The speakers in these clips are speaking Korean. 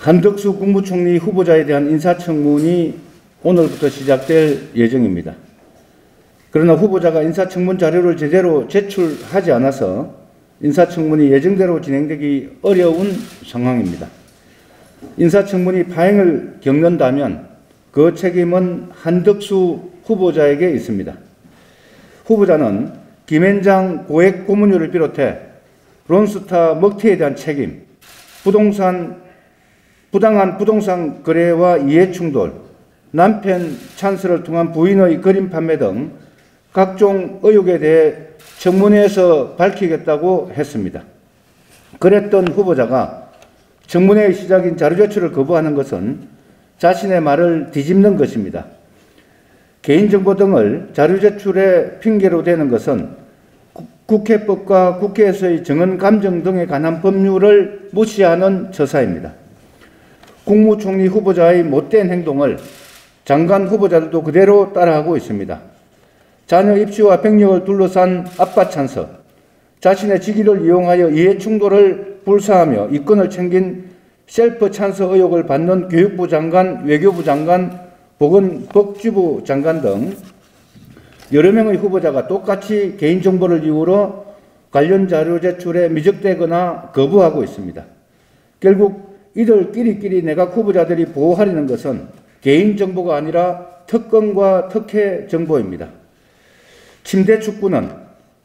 한덕수 국무총리 후보자에 대한 인사청문이 오늘부터 시작될 예정입니다. 그러나 후보자가 인사청문 자료를 제대로 제출하지 않아서 인사청문이 예정대로 진행되기 어려운 상황입니다. 인사청문이 파행을 겪는다면 그 책임은 한덕수 후보자에게 있습니다. 후보자는 김앤장 고액 고문료를 비롯해 론스타 먹튀에 대한 책임, 부당한 부동산 거래와 이해충돌, 남편 찬스를 통한 부인의 그림 판매 등 각종 의혹에 대해 청문회에서 밝히겠다고 했습니다. 그랬던 후보자가 청문회의 시작인 자료 제출을 거부하는 것은 자신의 말을 뒤집는 것입니다. 개인정보 등을 자료 제출의 핑계로 대는 것은 국회법과 국회에서의 정언 감정 등에 관한 법률을 무시하는 처사입니다. 국무총리 후보자의 못된 행동을 장관 후보자들도 그대로 따라하고 있습니다. 자녀 입시와 병력을 둘러싼 아빠 찬스, 자신의 직위를 이용하여 이해충돌을 불사하며 이권을 챙긴 셀프 찬스 의혹을 받는 교육부 장관, 외교부 장관, 보건복지부 장관 등 여러 명의 후보자가 똑같이 개인정보를 이유로 관련 자료 제출에 미적대거나 거부하고 있습니다. 결국 이들끼리 내각 후보자들이 보호하려는 것은 개인정보가 아니라 특권과 특혜 정보입니다. 침대 축구는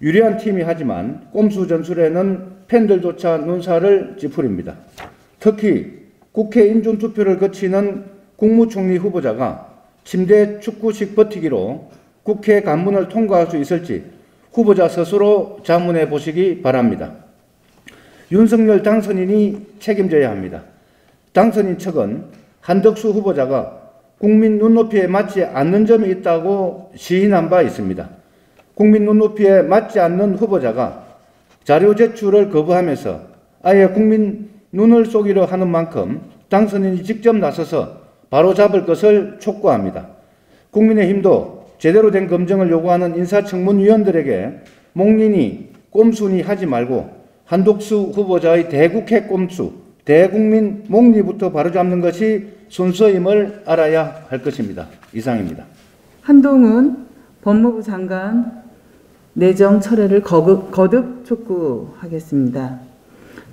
유리한 팀이 하지만 꼼수 전술에는 팬들조차 눈살을 찌푸립니다. 특히 국회 인준투표를 거치는 국무총리 후보자가 침대 축구식 버티기로 국회 관문을 통과할 수 있을지 후보자 스스로 자문해 보시기 바랍니다. 윤석열 당선인이 책임져야 합니다. 당선인 측은 한덕수 후보자가 국민 눈높이에 맞지 않는 점이 있다고 시인한 바 있습니다. 국민 눈높이에 맞지 않는 후보자가 자료 제출을 거부하면서 아예 국민 눈을 속이려 하는 만큼 당선인이 직접 나서서 바로잡을 것을 촉구합니다. 국민의힘도 제대로 된 검증을 요구하는 인사청문위원들에게 목리니 꼼수니 하지 말고 한덕수 후보자의 대국회 꼼수, 대국민 목리부터 바로잡는 것이 순서임을 알아야 할 것입니다. 이상입니다. 한동훈 법무부 장관 내정 철회를 거듭 촉구하겠습니다.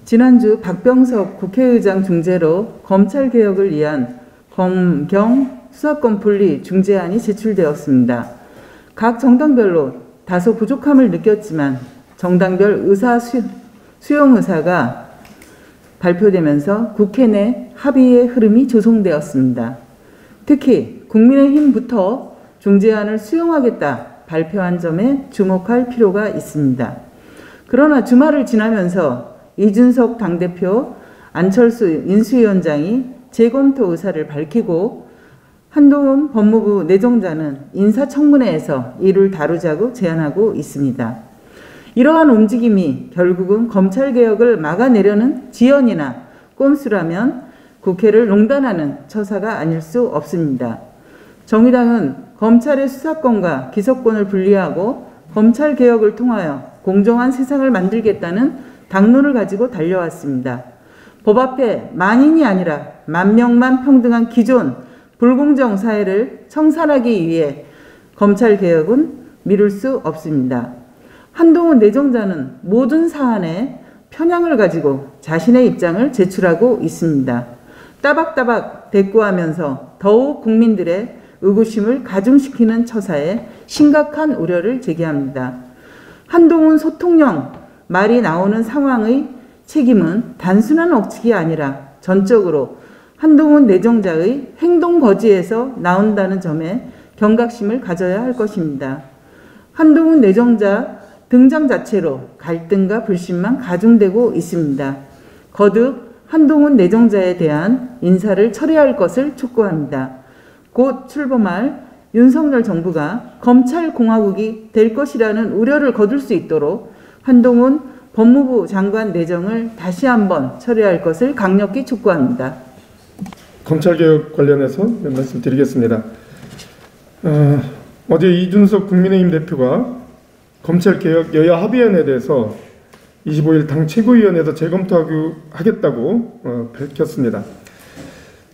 지난주 박병석 국회의장 중재로 검찰개혁을 위한 검경 수사권 분리 중재안이 제출되었습니다. 각 정당별로 다소 부족함을 느꼈지만 정당별 의사 수용 의사가 발표되면서 국회 내 합의의 흐름이 조성되었습니다. 특히 국민의힘부터 중재안을 수용하겠다 발표한 점에 주목할 필요가 있습니다. 그러나 주말을 지나면서 이준석 당대표, 안철수 인수위원장이 재검토 의사를 밝히고 한동훈 법무부 내정자는 인사청문회에서 이를 다루자고 제안하고 있습니다. 이러한 움직임이 결국은 검찰개혁을 막아내려는 지연이나 꼼수라면 국회를 농단하는 처사가 아닐 수 없습니다. 정의당은 검찰의 수사권과 기소권을 분리하고 검찰개혁을 통하여 공정한 세상을 만들겠다는 당론을 가지고 달려왔습니다. 법 앞에 만인이 아니라 만명만 평등한 기존 불공정 사회를 청산하기 위해 검찰개혁은 미룰 수 없습니다. 한동훈 내정자는 모든 사안에 편향을 가지고 자신의 입장을 제출하고 있습니다. 따박따박 대꾸하면서 더욱 국민들의 의구심을 가중시키는 처사에 심각한 우려를 제기합니다. 한동훈 소통령 말이 나오는 상황의 책임은 단순한 억측이 아니라 전적으로 한동훈 내정자의 행동 거지에서 나온다는 점에 경각심을 가져야 할 것입니다. 한동훈 내정자 등장 자체로 갈등과 불신만 가중되고 있습니다. 거듭 한동훈 내정자에 대한 인사를 철회할 것을 촉구합니다. 곧 출범할 윤석열 정부가 검찰공화국이 될 것이라는 우려를 거둘 수 있도록 한동훈 법무부 장관 내정을 다시 한번 철회할 것을 강력히 촉구합니다. 검찰개혁 관련해서 몇 말씀 드리겠습니다. 어제 이준석 국민의힘 대표가 검찰개혁 여야 합의안에 대해서 25일 당 최고위원회에서 재검토하겠다고 밝혔습니다.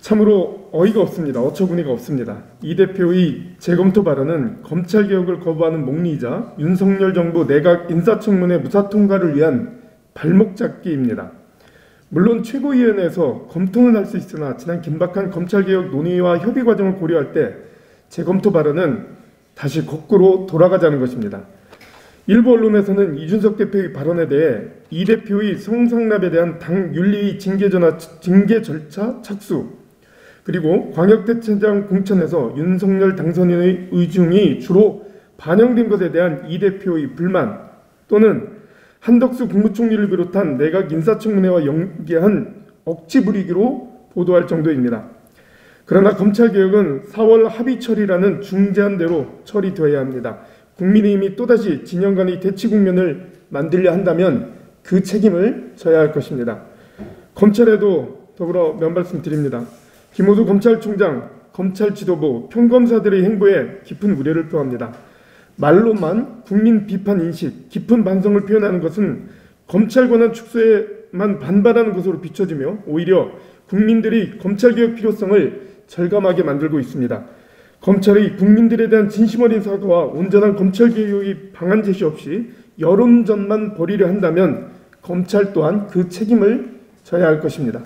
참으로 어이가 없습니다. 어처구니가 없습니다. 이 대표의 재검토 발언은 검찰개혁을 거부하는 목리이자 윤석열 정부 내각 인사청문회 무사 통과를 위한 발목 잡기입니다. 물론 최고위원회에서 검토는 할 수 있으나 지난 긴박한 검찰개혁 논의와 협의 과정을 고려할 때 재검토 발언은 다시 거꾸로 돌아가자는 것입니다. 일부 언론에서는 이준석 대표의 발언에 대해 이 대표의 성상납에 대한 당 윤리위 징계 절차 착수, 그리고 광역대체장 공천에서 윤석열 당선인의 의중이 주로 반영된 것에 대한 이 대표의 불만, 또는 한덕수 국무총리를 비롯한 내각 인사청문회와 연계한 억지 부리기로 보도할 정도입니다. 그러나 검찰개혁은 4월 합의 처리라는 중재안 대로 처리되어야 합니다. 국민의힘이 또다시 진영 간의 대치 국면을 만들려 한다면 그 책임을 져야 할 것입니다. 검찰에도 더불어 몇 말씀 드립니다. 김호수 검찰총장, 검찰 지도부, 평검사들의 행보에 깊은 우려를 표합니다. 말로만 국민 비판 인식, 깊은 반성을 표현하는 것은 검찰 권한 축소에만 반발하는 것으로 비춰지며 오히려 국민들이 검찰개혁 필요성을 절감하게 만들고 있습니다. 검찰의 국민들에 대한 진심 어린 사과와 온전한 검찰개혁의 방안 제시 없이 여론전만 벌이려 한다면 검찰 또한 그 책임을 져야 할 것입니다.